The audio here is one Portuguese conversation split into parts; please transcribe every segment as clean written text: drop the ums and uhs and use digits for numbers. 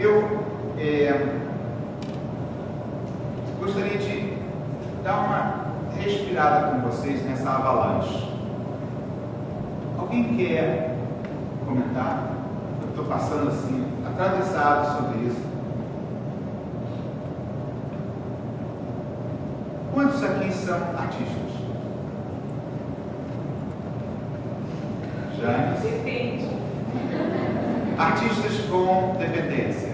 eu gostaria de dar uma respirada com vocês nessa avalanche. Alguém quer comentar? Eu estou passando assim, atravessado sobre isso. Quantos aqui são artistas? Já? Depende. Artistas com dependência.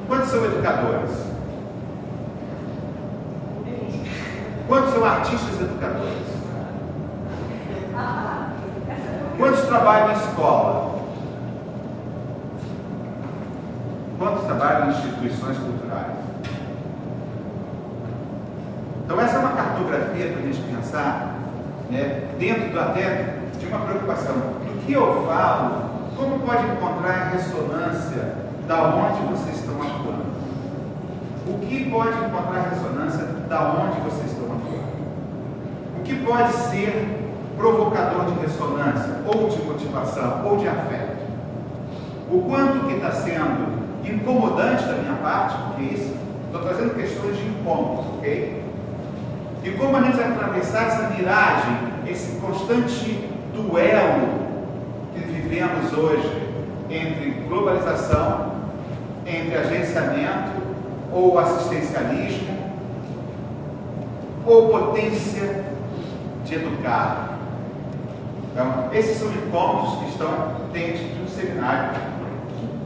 Quantos são educadores? Quantos são artistas educadores? Quantos trabalham em escola? Quantos trabalham em instituições culturais? Então essa é uma cartografia para a gente pensar, né, dentro até de uma preocupação do que eu falo, como pode encontrar ressonância da onde vocês estão atuando. O que pode encontrar ressonância da onde vocês estão atuando. O que pode ser provocador de ressonância, ou de motivação, ou de afeto. O quanto que está sendo incomodante da minha parte, porque isso, estou trazendo questões de incômodos, ok? E como a gente vai atravessar essa miragem, esse constante duelo que vivemos hoje entre globalização, entre agenciamento ou assistencialismo, ou potência de educar. Então, esses são incômodos que estão dentro de um seminário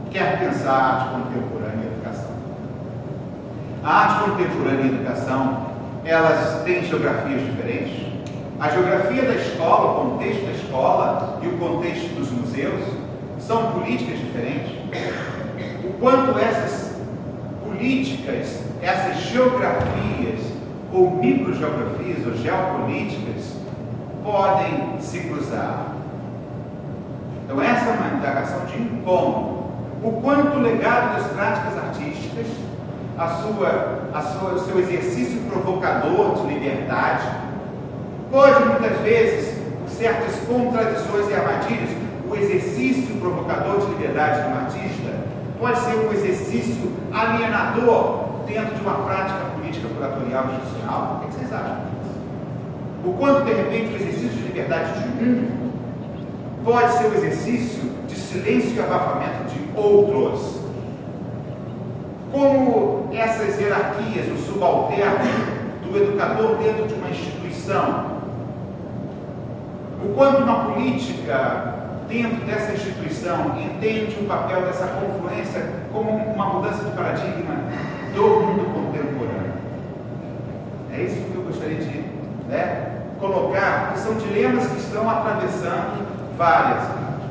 que quer pensar a arte contemporânea e educação. A arte contemporânea e educação, elas têm geografias diferentes. A geografia da escola, o contexto da escola e o contexto dos museus são políticas diferentes. O quanto essas políticas, essas geografias, ou microgeografias, ou geopolíticas, podem se cruzar. Então essa é uma indagação de incômodo. O quanto o legado das práticas artísticas, o seu exercício provocador de liberdade, pode muitas vezes, por certas contradições e armadilhas, o exercício provocador de liberdade de um artista pode ser um exercício alienador dentro de uma prática política curatorial e institucional. O que vocês acham? O quanto, de repente, o exercício de liberdade de um pode ser o exercício de silêncio e abafamento de outros. Como essas hierarquias, o subalterno do educador dentro de uma instituição, o quanto uma política dentro dessa instituição entende o papel dessa confluência como uma mudança de paradigma do mundo contemporâneo. É isso que eu gostaria de colocar, que são dilemas que estão atravessando várias áreas.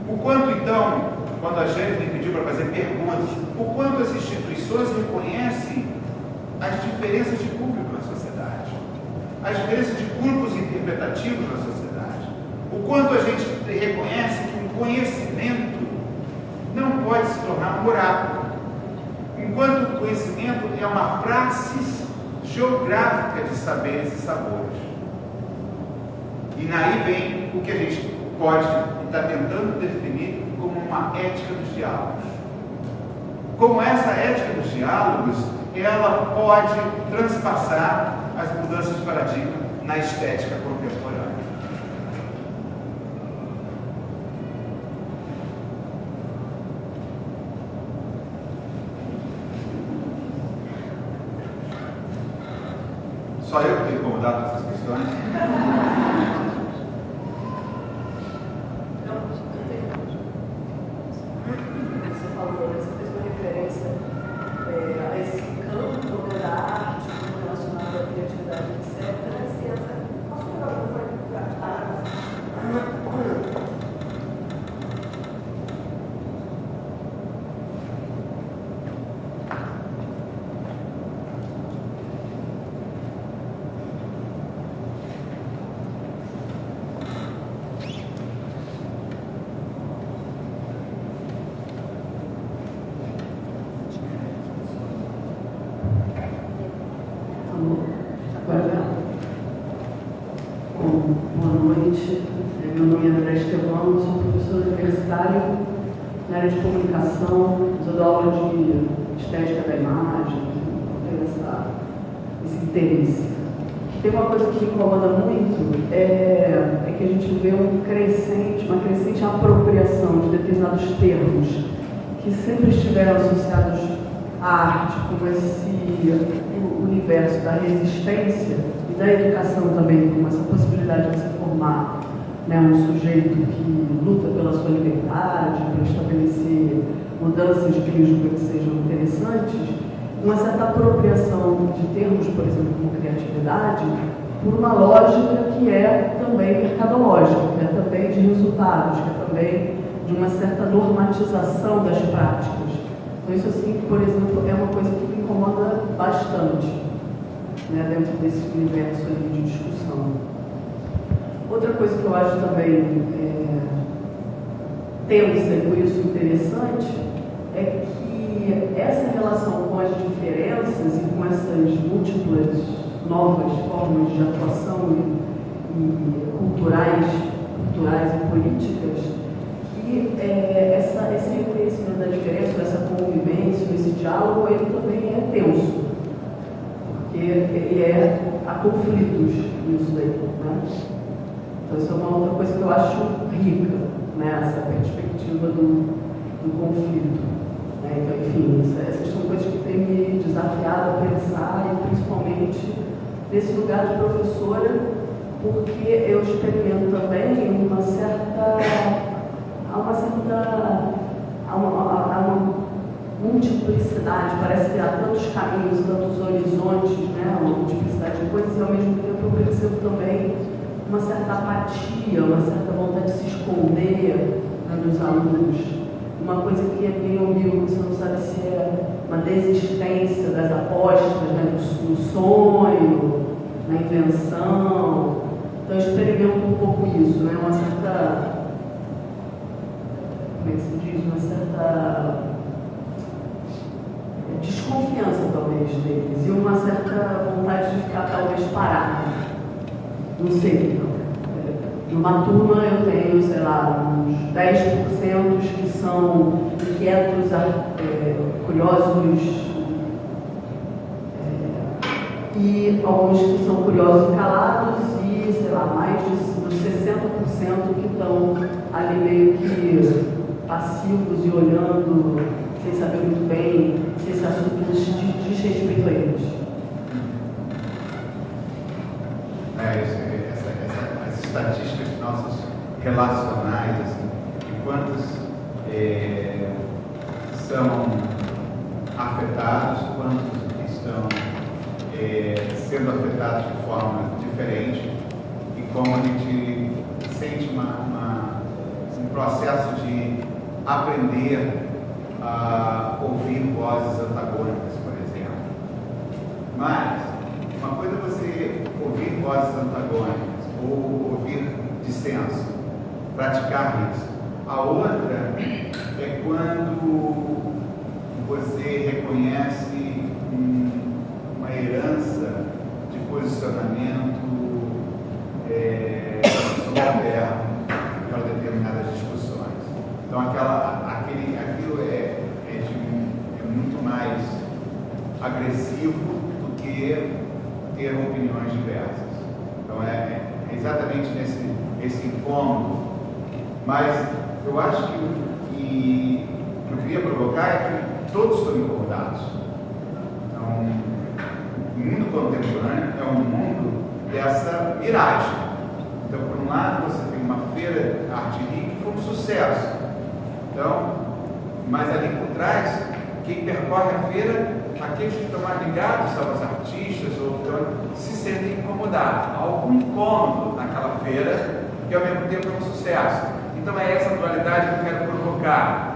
O quanto, então, quando a gente me pediu para fazer perguntas, o quanto as instituições reconhecem as diferenças de público na sociedade, as diferenças de grupos interpretativos na sociedade, o quanto a gente reconhece que o conhecimento não pode se tornar um oráculo, enquanto o conhecimento é uma praxis geográfica de saberes e sabores. E daí vem o que a gente pode estar tentando definir como uma ética dos diálogos. Como essa ética dos diálogos, ela pode transpassar as mudanças de paradigma na estética contemporânea. Só eu que tenho incomodado com essas questões? Você falou, você fez uma referência a esse campo da arte, relacionado à criatividade, etc. A ciência, posso falar uma coisa? Boa noite, meu nome é André Estelon, eu sou professora universitária na área de comunicação, eu dou aula de estética da imagem, tenho esse interesse. Tem uma coisa que me incomoda muito, é que a gente vê uma crescente apropriação de determinados termos que sempre estiveram associados à arte, como esse universo da resistência e da educação também, como essa possibilidade de se formar, né, um sujeito que luta pela sua liberdade, para estabelecer mudanças de crítica que sejam interessantes, uma certa apropriação de termos, por exemplo, como criatividade, por uma lógica que é também mercadológica, que é também de resultados, que é também de uma certa normatização das práticas. Então isso, assim, por exemplo, é uma coisa que me incomoda bastante, né, dentro desse universo ali de discussão. Outra coisa que eu acho também tensa e por isso interessante é que essa relação com as diferenças e com essas múltiplas novas formas de atuação e culturais e políticas, que esse reconhecimento da diferença, essa convivência, esse diálogo, ele também é tenso, porque há conflitos nisso daí, né? Então isso é uma outra coisa que eu acho rica, né? Essa perspectiva do conflito. Então, enfim, essas são coisas que têm me desafiado a pensar, e principalmente nesse lugar de professora, porque eu experimento também uma multiplicidade, parece que há tantos caminhos, tantos horizontes, né? Uma multiplicidade de coisas, e ao mesmo tempo eu percebo também uma certa apatia, uma certa vontade de se esconder, né, dos alunos. Uma coisa que é bem ambígua, você não sabe se é uma desistência das apostas, né, do sonho, na invenção. Então eu experimento um pouco isso, né, uma certa, como é que se diz, uma certa desconfiança talvez deles, e uma certa vontade de ficar talvez parado. Não sei, numa turma eu tenho, sei lá, uns 10% que são inquietos, curiosos, e alguns que são curiosos e calados, e, sei lá, mais dos 60% que estão ali meio que passivos e olhando, sem saber muito bem se esse assunto diz respeito a eles. As estatísticas nossas relacionais, assim, de quantos são afetados, quantos estão sendo afetados de forma diferente, e como a gente sente um processo de aprender a ouvir vozes antagônicas, por exemplo. Mas uma coisa é você ouvir vozes antagônicas ou ouvir dissenso, praticar isso. A outra é quando você reconhece uma herança de posicionamento subalterno para determinadas discussões. Então aquilo é muito mais agressivo do que ter opiniões diversas. Então é exatamente nesse incômodo, mas eu acho que o que eu queria provocar é que todos estão incomodados. Então, o mundo contemporâneo é um mundo dessa miragem. Então, por um lado, você tem uma feira Arte Rica que foi um sucesso. Então, mas ali por trás, quem percorre a feira, aqueles que estão mais ligados aos artistas ou então, se sentem incomodados. Há algum incômodo naquela feira que ao mesmo tempo é um sucesso. Então é essa dualidade que eu quero provocar.